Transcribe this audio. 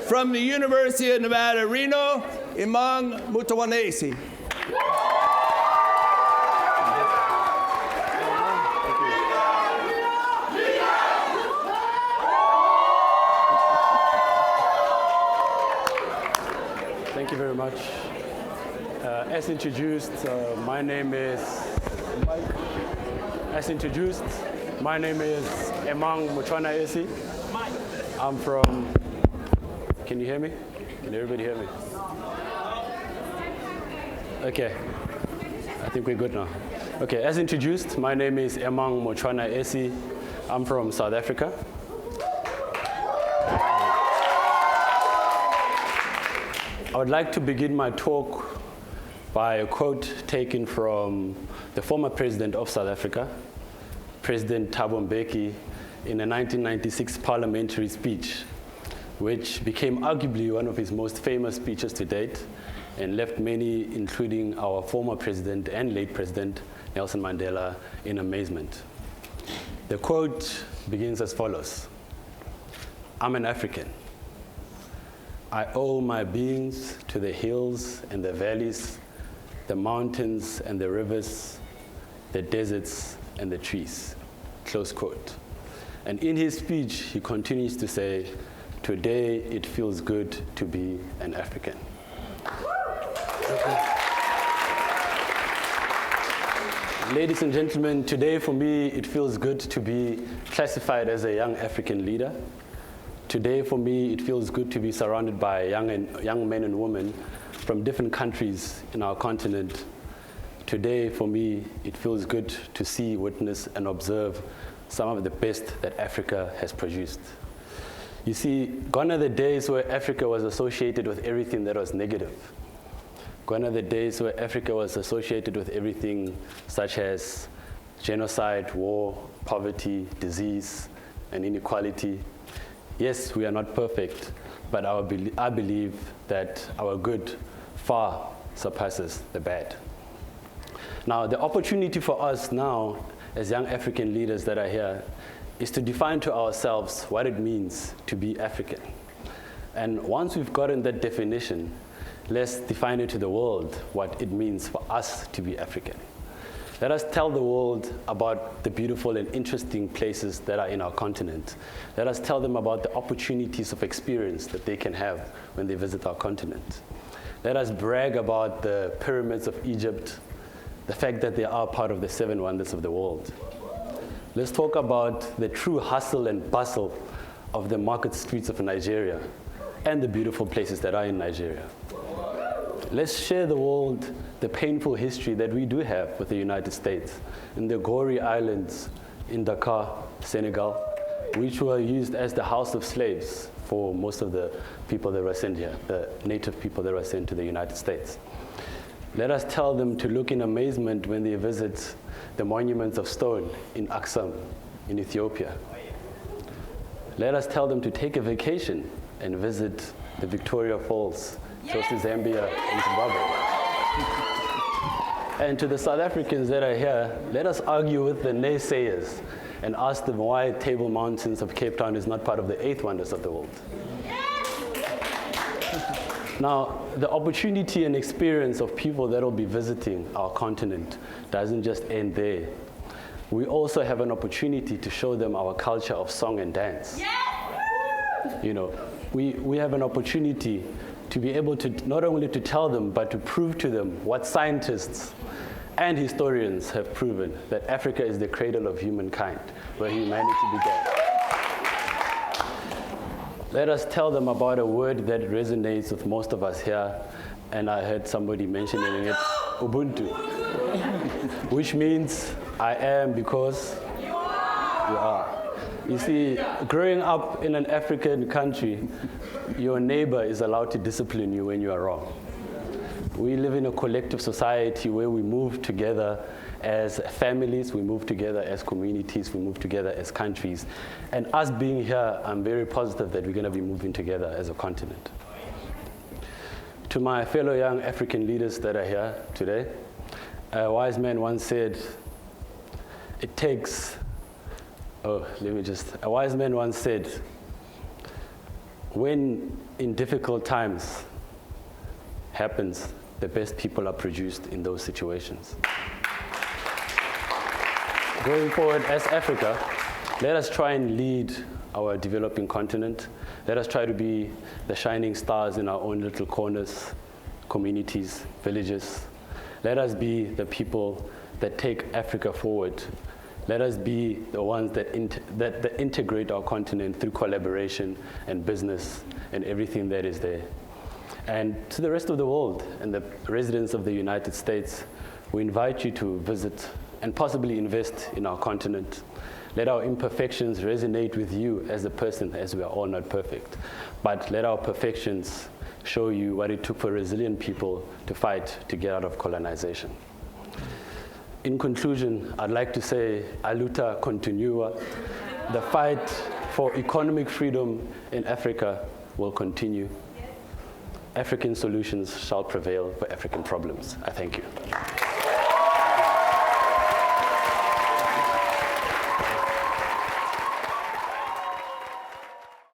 from the University of Nevada, Reno, Emang Mochwanaesi. Thank you very much. As introduced, my name is Emang Mochwanaesi. I'm from, can you hear me? Can everybody hear me? Okay, I think we're good now. Okay, as introduced, my name is Emang Mochwanaesi. I'm from South Africa. I would like to begin my talk by a quote taken from the former president of South Africa, President Thabo Mbeki, in a 1996 parliamentary speech, which became arguably one of his most famous speeches to date and left many, including our former president and late president, Nelson Mandela, in amazement. The quote begins as follows: "I'm an African. I owe my beings to the hills and the valleys, the mountains and the rivers, the deserts and the trees." Close quote. And in his speech, he continues to say, "Today it feels good to be an African." Ladies and gentlemen, today for me, it feels good to be classified as a young African leader. Today for me, it feels good to be surrounded by young men and women from different countries in our continent. Today for me, it feels good to see, witness, and observe some of the best that Africa has produced. You see, gone are the days where Africa was associated with everything that was negative. Gone are the days where Africa was associated with everything such as genocide, war, poverty, disease, and inequality. Yes, we are not perfect, but I believe that our good far surpasses the bad. Now, the opportunity for us now, as young African leaders that are here, is to define to ourselves what it means to be African. And once we've gotten that definition, let's define it to the world what it means for us to be African. Let us tell the world about the beautiful and interesting places that are in our continent. Let us tell them about the opportunities of experience that they can have when they visit our continent. Let us brag about the pyramids of Egypt, the fact that they are part of the 7 wonders of the world. Let's talk about the true hustle and bustle of the market streets of Nigeria and the beautiful places that are in Nigeria. Let's share the world the painful history that we do have with the United States in the Gory Islands in Dakar, Senegal, which were used as the house of slaves for most of the people that were sent here, the native people that were sent to the United States. Let us tell them to look in amazement when they visit the monuments of stone in Aksum, in Ethiopia. Let us tell them to take a vacation and visit the Victoria Falls, close to Zambia and Zimbabwe. And to the South Africans that are here, let us argue with the naysayers and ask them why Table Mountains of Cape Town is not part of the 8 wonders of the world. Now, the opportunity and experience of people that will be visiting our continent doesn't just end there. We also have an opportunity to show them our culture of song and dance. You know, we have an opportunity to be able to not only to tell them, but to prove to them what scientists and historians have proven, that Africa is the cradle of humankind, where humanity began. Let us tell them about a word that resonates with most of us here, and I heard somebody mentioning it, Ubuntu, which means I am because you are. You see, growing up in an African country, your neighbor is allowed to discipline you when you are wrong. We live in a collective society where we move together as families, we move together as communities, we move together as countries. And us being here, I'm very positive that we're going to be moving together as a continent. To my fellow young African leaders that are here today, a wise man once said, a wise man once said, when in difficult times happens, the best people are produced in those situations. Going forward as Africa, let us try and lead our developing continent. Let us try to be the shining stars in our own little corners, communities, villages. Let us be the people that take Africa forward. Let us be the ones that integrate our continent through collaboration and business and everything that is there. And to the rest of the world and the residents of the United States, we invite you to visit and possibly invest in our continent. Let our imperfections resonate with you as a person, as we are all not perfect. But let our perfections show you what it took for resilient people to fight to get out of colonization. In conclusion, I'd like to say, a luta continua. The fight for economic freedom in Africa will continue. African solutions shall prevail for African problems. I thank you.